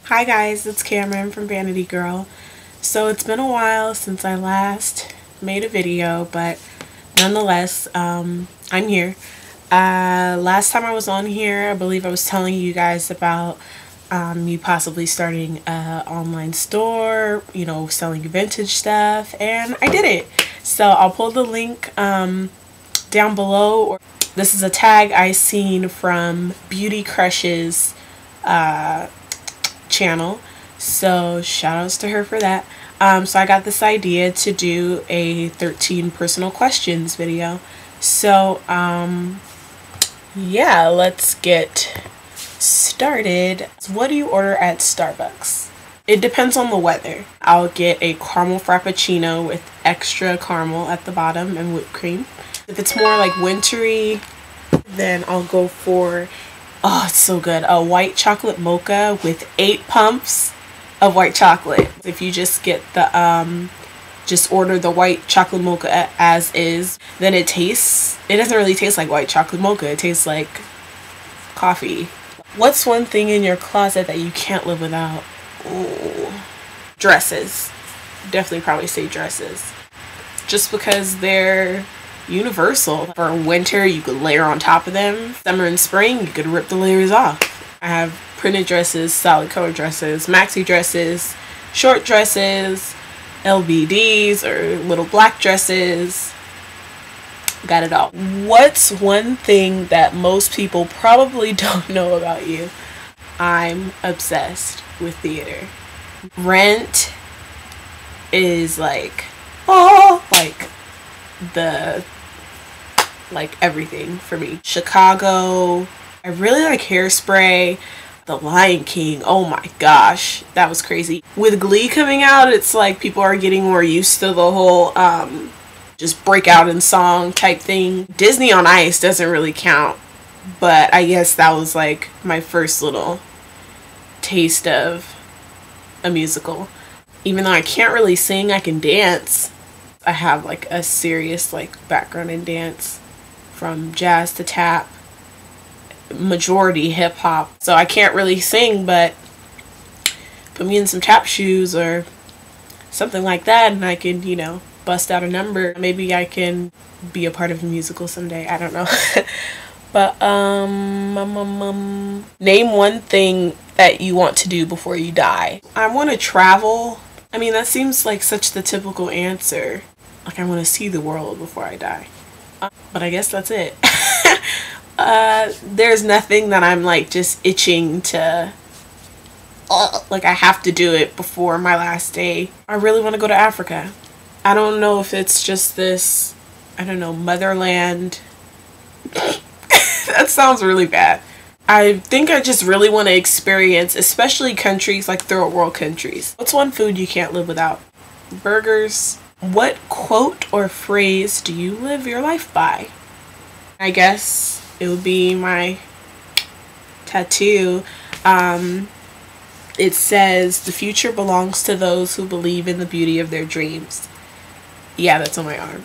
Hi guys, it's Cameron from Vanity Girl. So it's been a while since I last made a video, but nonetheless, I'm here. Last time I was on here, I believe I was telling you guys about me possibly starting an online store, you know, selling vintage stuff, and I did it. So I'll pull the link down below. This is a tag I seen from Beauty Crush's channel, so shout outs to her for that. So I got this idea to do a 13 personal questions video. So yeah, let's get started. What do you order at Starbucks? It depends on the weather. I'll get a caramel frappuccino with extra caramel at the bottom and whipped cream. If it's more like wintry, then I'll go for, oh, it's so good, a white chocolate mocha with 8 pumps of white chocolate. If you just get the just order the white chocolate mocha as is, then it doesn't really taste like white chocolate mocha. It tastes like coffee. What's one thing in your closet that you can't live without? Ooh, dresses. Definitely probably say dresses. Just because they're universal. For winter, you could layer on top of them. Summer and spring, you could rip the layers off. I have printed dresses, solid color dresses, maxi dresses, short dresses, LBDs or little black dresses. Got it all. What's one thing that most people probably don't know about you? I'm obsessed with theater. Rent is like, oh, like everything for me. Chicago, I really like Hairspray. The Lion King, oh my gosh, that was crazy. With Glee coming out, it's like people are getting more used to the whole just break out in song type thing. Disney on Ice doesn't really count, but I guess that was like my first little taste of a musical. Even though I can't really sing, I can dance. I have like a serious like background in dance, from jazz to tap, majority hip hop. So I can't really sing, but put me in some tap shoes or something like that and I can, you know, bust out a number. Maybe I can be a part of a musical someday. I don't know. But name one thing that you want to do before you die. I want to travel. I mean, that seems like such the typical answer. Like, I want to see the world before I die. But I guess that's it. There's nothing that I'm like just itching to, like I have to do it before my last day. I really want to go to Africa. I don't know if it's just this, I don't know, motherland. That sounds really bad. I think I just really want to experience, especially countries like third world countries. What's one food you can't live without? Burgers. What quote or phrase do you live your life by? I guess it would be my tattoo. It says, "The future belongs to those who believe in the beauty of their dreams." Yeah, that's on my arm.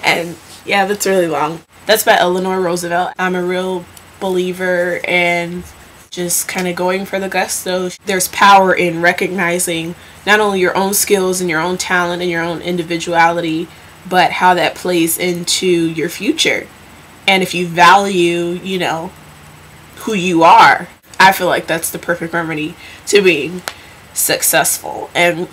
And yeah, that's really long. That's by Eleanor Roosevelt. I'm a real believer in just kind of going for the gusto. There's power in recognizing not only your own skills and your own talent and your own individuality, but how that plays into your future. And if you value, you know, who you are, I feel like that's the perfect remedy to being successful. And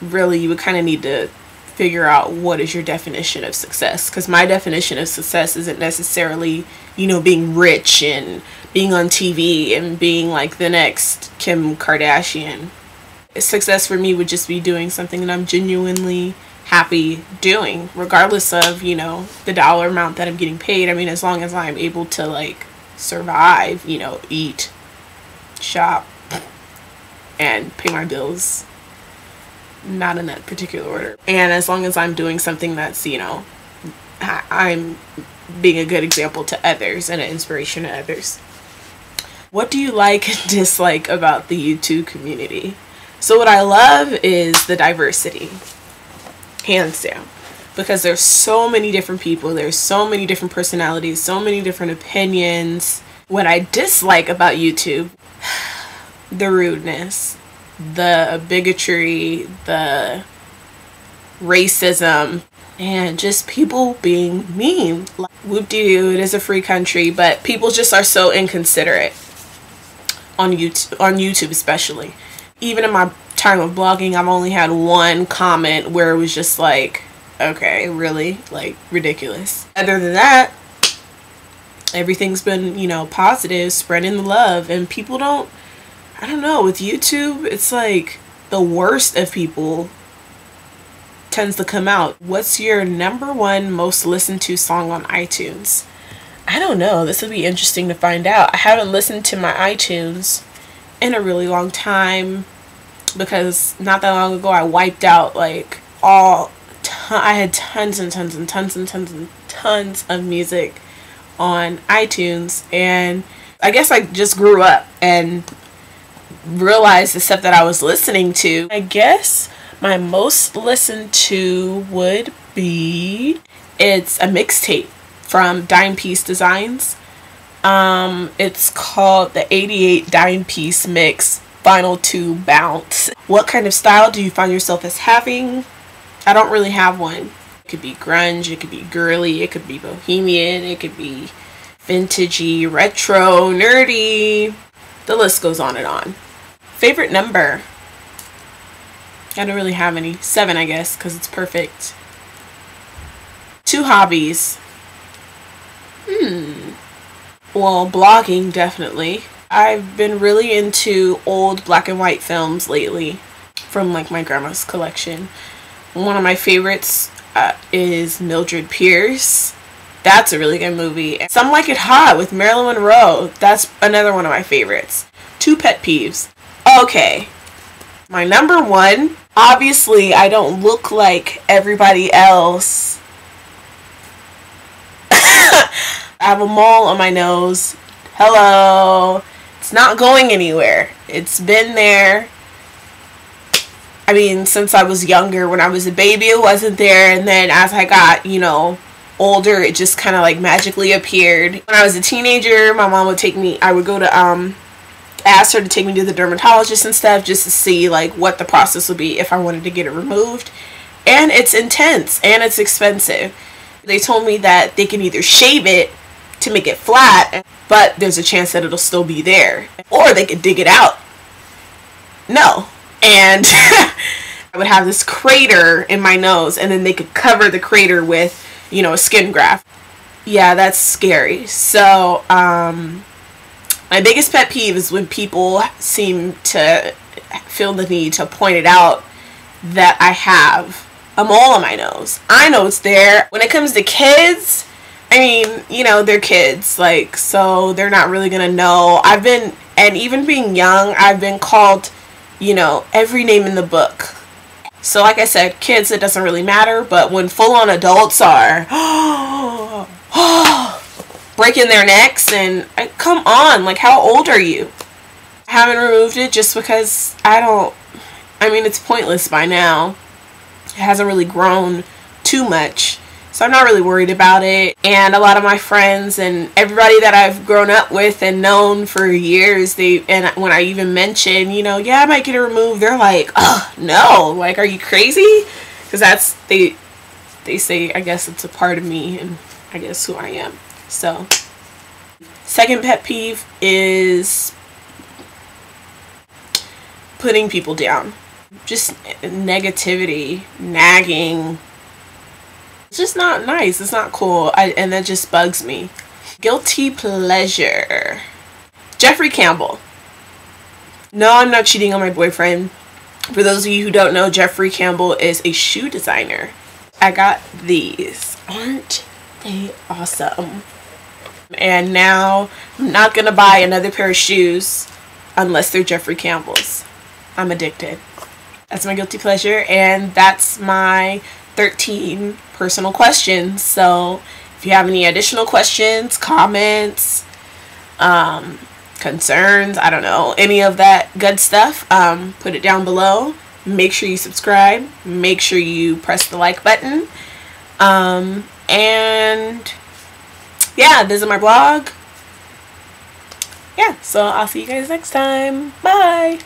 really, you would kind of need to figure out what is your definition of success. Because my definition of success isn't necessarily, you know, being rich and being on TV and being like the next Kim Kardashian. Success for me would just be doing something that I'm genuinely happy doing, regardless of, you know, the dollar amount that I'm getting paid. I mean, as long as I'm able to like survive, you know, eat, shop, and pay my bills, not in that particular order. And as long as I'm doing something that's, you know, I'm being a good example to others and an inspiration to others. What do you like and dislike about the YouTube community? So what I love is the diversity, hands down, because there's so many different people, there's so many different personalities, so many different opinions. What I dislike about YouTube, the rudeness, the bigotry, the racism, and just people being mean. Like, whoop-de-doo, it is a free country, but people just are so inconsiderate on YouTube especially. Even in my time of blogging, I've only had one comment where it was just like, okay, really? Like, ridiculous. Other than that, everything's been, you know, positive, spreading the love, and people don't, I don't know, with YouTube, it's like the worst of people tends to come out. What's your #1 most listened to song on iTunes? I don't know. This would be interesting to find out. I haven't listened to my iTunes in a really long time because not that long ago I wiped out like I had tons and tons and tons and tons and tons of music on iTunes, and I guess I just grew up and realized the stuff that I was listening to. I guess my most listened to would be, it's a mixtape from Dime Piece Designs. It's called the 88 Dime Piece Mix Final 2 Bounce. What kind of style do you find yourself as having? I don't really have one. It could be grunge, it could be girly, it could be bohemian, it could be vintagey, retro, nerdy. The list goes on and on. Favorite number? I don't really have any. 7, I guess, because it's perfect. 2 hobbies. Well, blogging, definitely. I've been really into old black and white films lately from like my grandma's collection. One of my favorites is Mildred Pierce. That's a really good movie. Some Like It Hot with Marilyn Monroe. That's another one of my favorites. 2 pet peeves. Okay. My #1, obviously I don't look like everybody else. I have a mole on my nose. Hello. It's not going anywhere. It's been there. I mean, since I was younger. When I was a baby, it wasn't there. And then as I got, you know, older, it just kind of like magically appeared. When I was a teenager, my mom would take me, I would go to, ask her to take me to the dermatologist and stuff just to see like what the process would be if I wanted to get it removed. And it's intense and it's expensive. They told me that they can either shave it to make it flat, but there's a chance that it'll still be there, or they could dig it out. No. And I would have this crater in my nose, and then they could cover the crater with, you know, a skin graft. Yeah, that's scary. So my biggest pet peeve is when people seem to feel the need to point it out that I have a mole on my nose. I know it's there. When it comes to kids, I mean, you know, they're kids, like, so they're not really gonna know. And even being young, I've been called, you know, every name in the book. So like I said, kids, it doesn't really matter, but when full-on adults are breaking their necks, and come on, like, how old are you? I haven't removed it just because I mean, it's pointless by now. It hasn't really grown too much, so I'm not really worried about it. And a lot of my friends and everybody that I've grown up with and known for years, and when I even mention, you know, yeah, I might get it removed, they're like, oh no, like, are you crazy? Because that's, they say, I guess it's a part of me and I guess who I am. So, second pet peeve is putting people down. Just negativity, nagging. It's just not nice. It's not cool. And that just bugs me. Guilty pleasure. Jeffrey Campbell. No, I'm not cheating on my boyfriend. For those of you who don't know, Jeffrey Campbell is a shoe designer. I got these. Aren't they awesome? And now I'm not going to buy another pair of shoes unless they're Jeffrey Campbell's. I'm addicted. That's my guilty pleasure, and that's my 13 personal questions. So if you have any additional questions, comments, concerns, I don't know, any of that good stuff, put it down below. Make sure you subscribe. Make sure you press the like button. And yeah, visit my blog. yeah, so I'll see you guys next time. Bye!